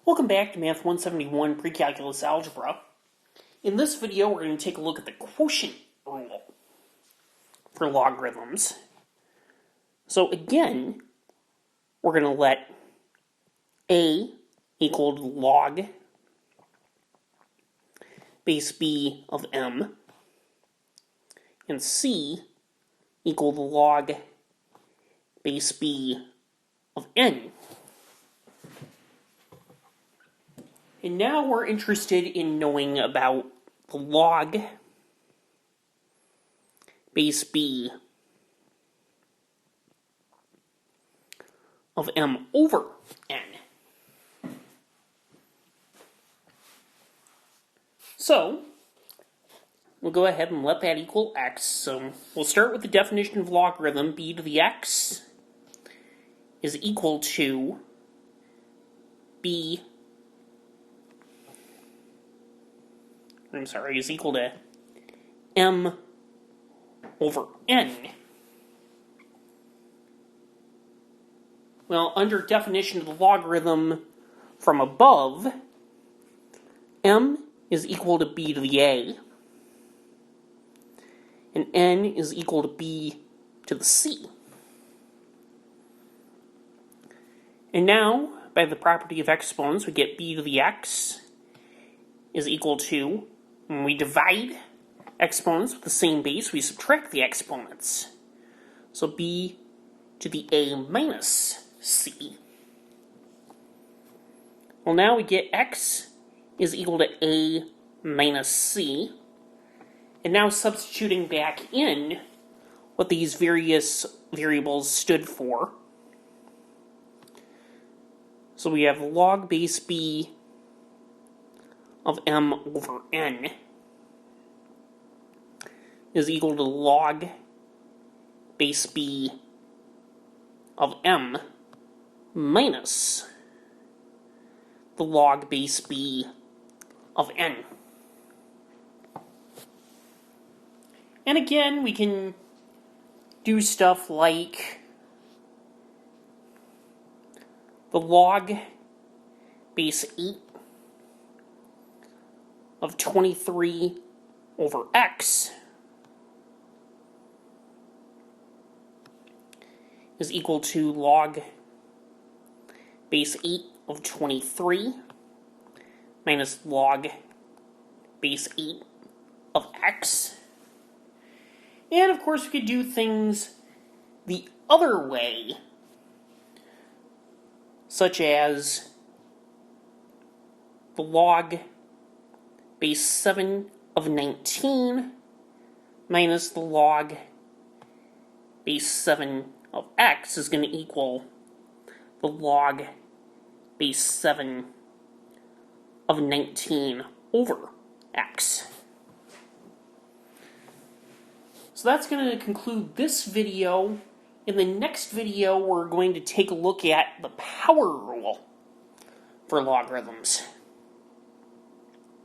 Welcome back to Math 171 Pre-Calculus Algebra. In this video, we're going to take a look at the quotient rule for logarithms. So again, we're going to let a equal to log base b of m and c equal to log base b of n. And now we're interested in knowing about the log base b of m over n. So, we'll go ahead and let that equal x. So, we'll start with the definition of logarithm. B to the x is equal to is equal to m over n. Well, under definition of the logarithm from above, m is equal to b to the a, and n is equal to b to the c. And now, by the property of exponents, we get b to the x is equal to, when we divide exponents with the same base, we subtract the exponents. So b to the a minus c. Well, now we get x is equal to a minus c. And now substituting back in what these various variables stood for. So we have log base b of m over n is equal to log base b of m minus the log base b of n. And again, we can do stuff like the log base 8 of 23 over x is equal to log base 8 of 23 minus log base 8 of x. And of course we could do things the other way, such as the log base 7 of 19 minus the log base 7 of x is going to equal the log base 7 of 19 over x. So that's going to conclude this video. In the next video, we're going to take a look at the power rule for logarithms.